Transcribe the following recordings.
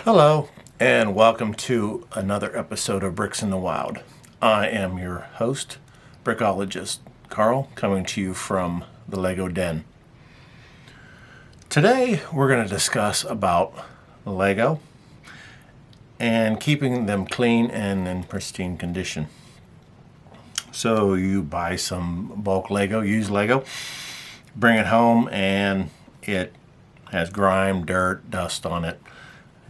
Hello, and welcome to another episode of Bricks in the Wild. I am your host, brickologist Carl, coming to you from the Lego Den. Today, we're going to discuss about Lego and keeping them clean and in pristine condition. So you buy some bulk Lego, used Lego, bring it home, and it has grime, dirt, dust on it.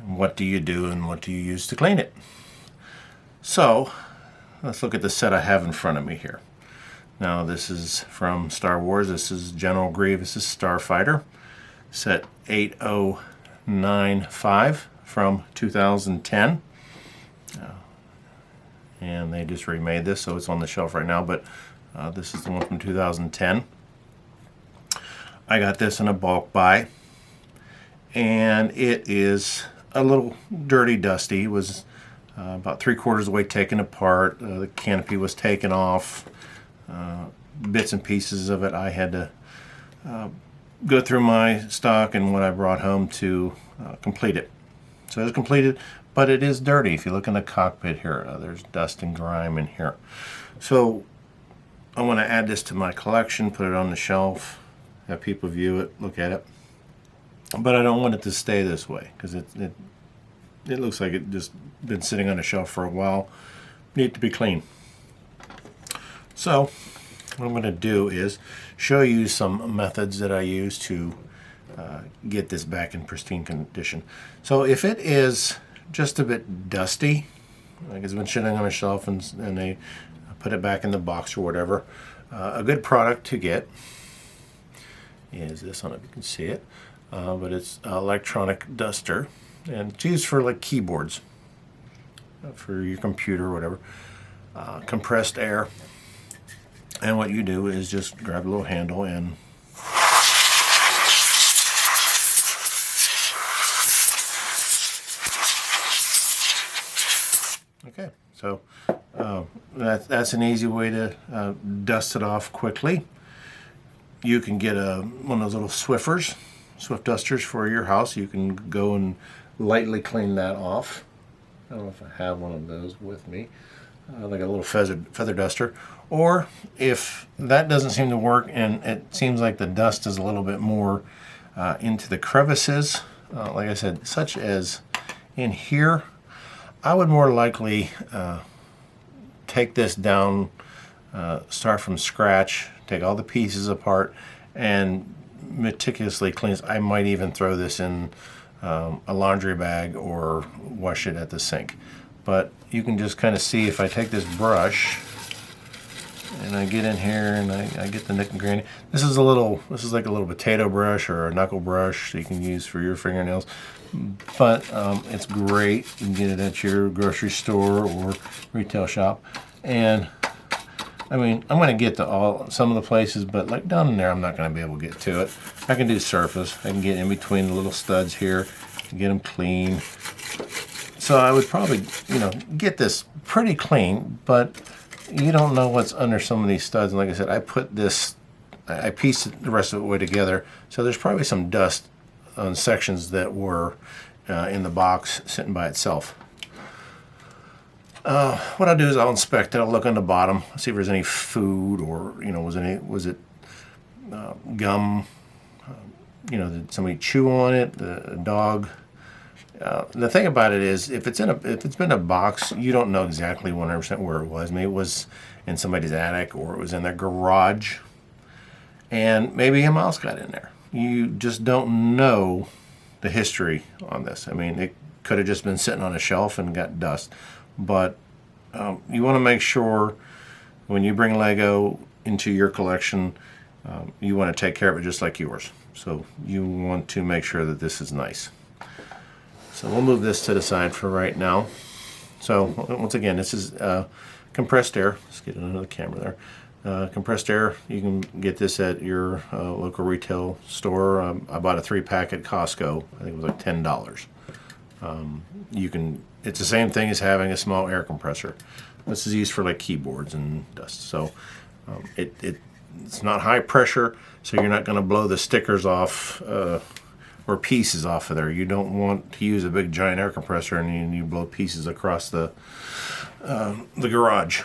What do you do and what do you use to clean it? So let's look at the set I have in front of me here. Now this is from Star Wars. This is General Grievous' Starfighter, set 8095 from 2010. And they just remade this, so it's on the shelf right now, but this is the one from 2010. I got this in a bulk buy, and it is a little dirty, dusty. It was about 3/4 of the way taken apart. The canopy was taken off. Bits and pieces of it I had to go through my stock and what I brought home to complete it. So it's completed, but it is dirty. If you look in the cockpit here, there's dust and grime in here. So I want to add this to my collection, put it on the shelf, have people view it, look at it. But I don't want it to stay this way because it looks like it just been sitting on a shelf for a while. Need to be clean. So what I'm going to do is show you some methods that I use to get this back in pristine condition. So if it is just a bit dusty, like it's been sitting on a shelf and they put it back in the box or whatever, a good product to get is this one, if you can see it. But it's electronic duster, and it's used for like keyboards, for your computer or whatever. Compressed air, and what you do is just grab a little handle and okay, so that's an easy way to dust it off quickly. You can get one of those little Swift dusters for your house. You can go and lightly clean that off. I don't know if I have one of those with me, like a little feather duster. Or if that doesn't seem to work and it seems like the dust is a little bit more into the crevices, like I said, such as in here, I would more likely take this down, start from scratch, take all the pieces apart, and meticulously clean. I might even throw this in a laundry bag or wash it at the sink. But you can just kind of see if I take this brush and I get in here and I get the nook and cranny. This is like a little potato brush or a knuckle brush that you can use for your fingernails. But it's great. You can get it at your grocery store or retail shop. And I mean, I'm going to get to some of the places, but like down in there, I'm not going to be able to get to it. I can do surface. I can get in between the little studs here, get them clean. So I would probably, get this pretty clean, but you don't know what's under some of these studs. And like I said, I pieced the rest of the way together. So there's probably some dust on sections that were in the box sitting by itself. What I'll do is I'll inspect it. I'll look on the bottom, see if there's any food or was it gum? Did somebody chew on it? The dog. The thing about it is, if it's been a box, you don't know exactly 100% where it was. Maybe it was in somebody's attic or it was in their garage, and maybe a mouse got in there. You just don't know the history on this. I mean, it could have just been sitting on a shelf and got dust. But you want to make sure when you bring Lego into your collection, you want to take care of it just like yours. So you want to make sure that this is nice. So we'll move this to the side for right now. So once again, this is compressed air. Let's get another camera there. Compressed air, you can get this at your local retail store. I bought a 3-pack at Costco. I think it was like $10. It's the same thing as having a small air compressor. This is used for like keyboards and dust. So it's not high pressure, so you're not going to blow the stickers off or pieces off of there. You don't want to use a big giant air compressor and you blow pieces across the garage.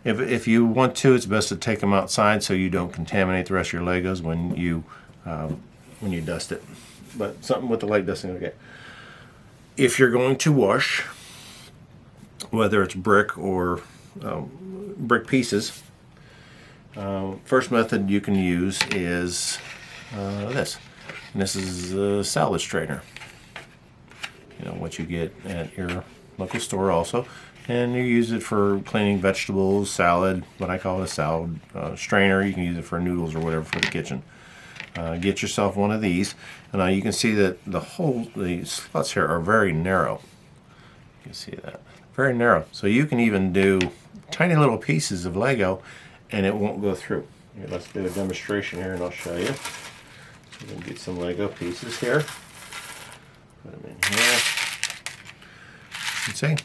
If you want to, it's best to take them outside so you don't contaminate the rest of your Legos when you dust it. But something with the light dusting, okay. If you're going to wash, whether it's brick or brick pieces, first method you can use is this. And this is a salad straightener. You know, what you get at your local store also. And you use it for cleaning vegetables, salad, what I call a salad strainer. You can use it for noodles or whatever for the kitchen. Get yourself one of these. And you can see that the slots here are very narrow. You can see that. Very narrow. So you can even do tiny little pieces of Lego and it won't go through. Here, let's do a demonstration here and I'll show you. So we'll get some Lego pieces here. Put them in here. You can see.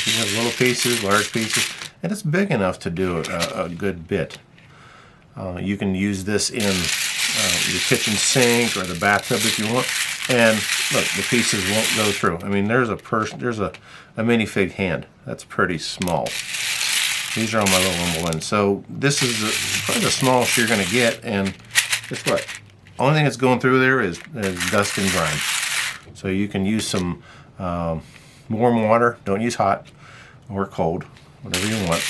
You have little pieces, large pieces, and it's big enough to do a good bit. You can use this in your kitchen sink or the bathtub if you want. And look, the pieces won't go through. I mean, there's a minifig hand. That's pretty small. These are on my little ones. So this is probably the smallest you're going to get. And guess what? Only thing that's going through there is dust and grime. So you can use some warm water. Don't use hot or cold, whatever you want.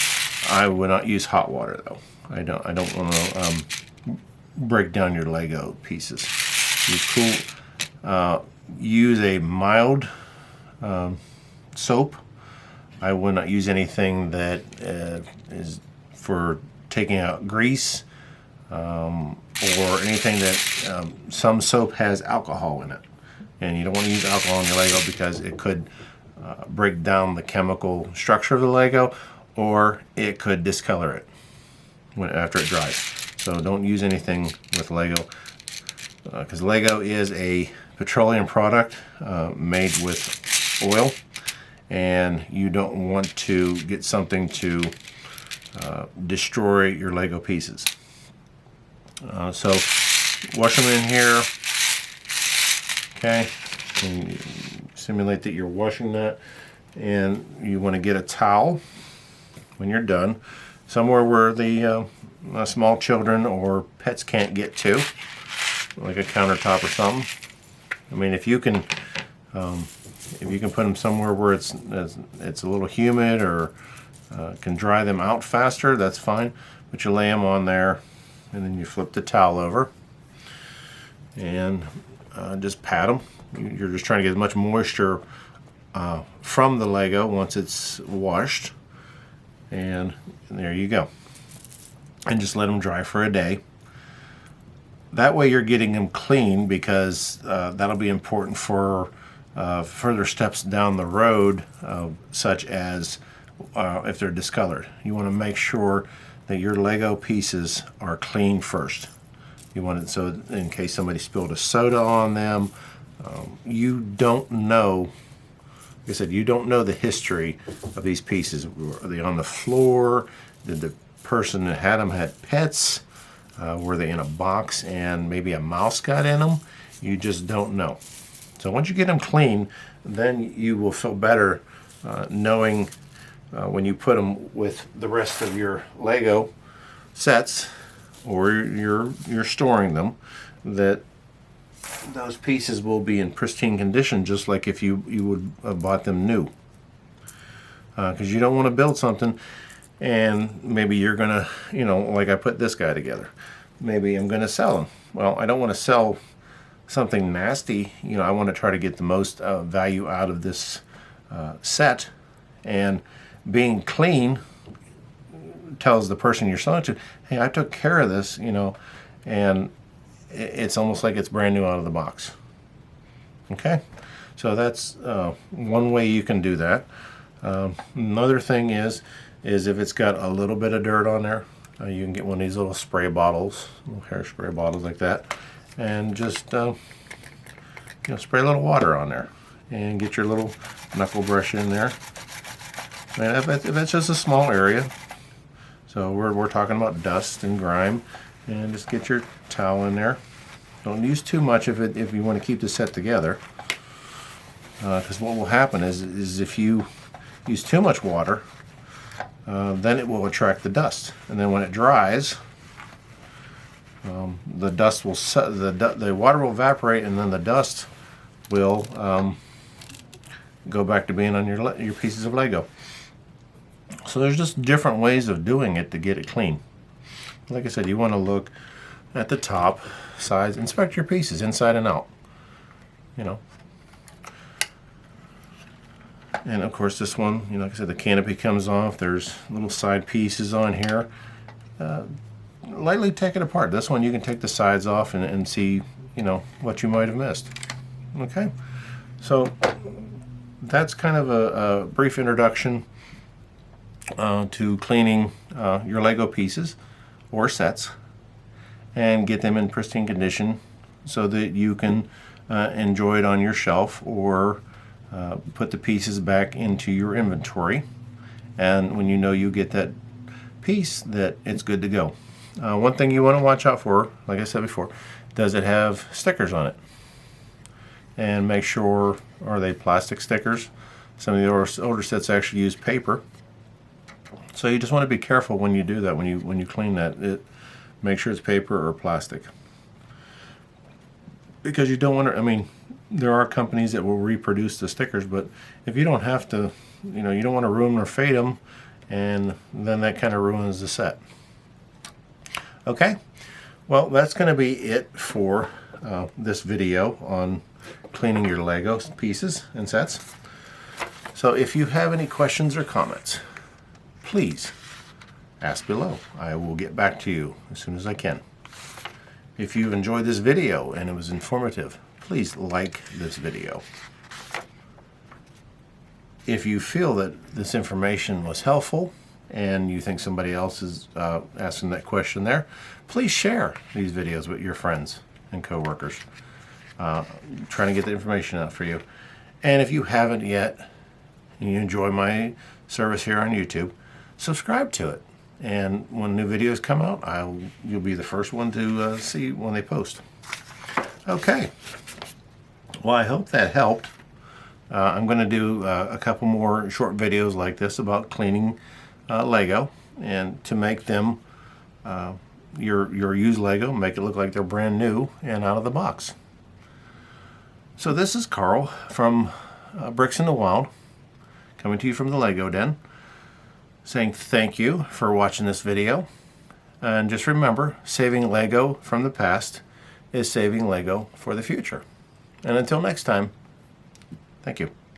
I would not use hot water though. I don't want to break down your Lego pieces. Use a mild soap. I would not use anything that is for taking out grease or anything that some soap has alcohol in it. And you don't want to use alcohol in your Lego because it could break down the chemical structure of the Lego, or it could discolor it after it dries. So don't use anything with Lego because Lego is a petroleum product made with oil, and you don't want to get something to destroy your Lego pieces. So wash them in here. Okay, and simulate that you're washing that, and you want to get a towel when you're done, somewhere where the small children or pets can't get to, like a countertop or something. I mean, if you can put them somewhere where it's a little humid or can dry them out faster, that's fine. But you lay them on there, and then you flip the towel over and just pat them. You're just trying to get as much moisture from the Lego once it's washed. And there you go. And just let them dry for a day. That way you're getting them clean, because that'll be important for further steps down the road, such as if they're discolored. You want to make sure that your Lego pieces are clean first. You want it so in case somebody spilled a soda on them, you don't know. Like I said, you don't know the history of these pieces. Are they on the floor? Did the person that had them had pets? Were they in a box and maybe a mouse got in them? You just don't know. So once you get them clean, then you will feel better knowing when you put them with the rest of your Lego sets, or you're storing them, that those pieces will be in pristine condition, just like if you would have bought them new. Because you don't want to build something and maybe you're gonna, like I put this guy together. Maybe I'm gonna sell him. Well, I don't want to sell something nasty. I want to try to get the most value out of this set, and being clean tells the person you're selling to, hey, I took care of this, and it's almost like it's brand new out of the box. Okay, so that's one way you can do that. Another thing is if it's got a little bit of dirt on there, you can get one of these little spray bottles, little hairspray bottles like that, and just spray a little water on there, and get your little knuckle brush in there. And if it's just a small area, so we're talking about dust and grime, and just get your towel in there Don't use too much of it if you want to keep the set together. Because what will happen is if you use too much water, then it will attract the dust, and then when it dries, the dust will the water will evaporate, and then the dust will go back to being on your pieces of Lego. So there's just different ways of doing it to get it clean. Like I said, you want to look at the top, sides, inspect your pieces inside and out. You know. And of course this one, like I said, the canopy comes off. There's little side pieces on here. Lightly take it apart. This one you can take the sides off and see, what you might have missed. Okay, so that's kind of a brief introduction to cleaning your Lego pieces or sets and get them in pristine condition so that you can enjoy it on your shelf or put the pieces back into your inventory, and when you get that piece, that it's good to go. One thing you want to watch out for, like I said before, does it have stickers on it? And make sure, are they plastic stickers? Some of the older sets actually use paper. So you just want to be careful when you do that, when you clean that. Make sure it's paper or plastic. Because you don't want to, there are companies that will reproduce the stickers, but if you don't have to, you don't want to ruin or fade them, and then that kind of ruins the set. Okay, well, that's going to be it for this video on cleaning your Lego pieces and sets. So if you have any questions or comments, please ask below. I will get back to you as soon as I can. If you enjoyed this video and it was informative, please like this video. If you feel that this information was helpful and you think somebody else is asking that question there, please share these videos with your friends and coworkers. Trying to get the information out for you. And if you haven't yet and you enjoy my service here on YouTube, subscribe to it. And when new videos come out, you'll be the first one to see when they post. Okay. Well, I hope that helped. I'm going to do a couple more short videos like this about cleaning Lego, and to make them your used Lego, make it look like they're brand new and out of the box. So this is Carl from Bricks in the Wild, coming to you from the Lego Den, saying thank you for watching this video. And just remember, saving Lego from the past is saving Lego for the future. And until next time, thank you.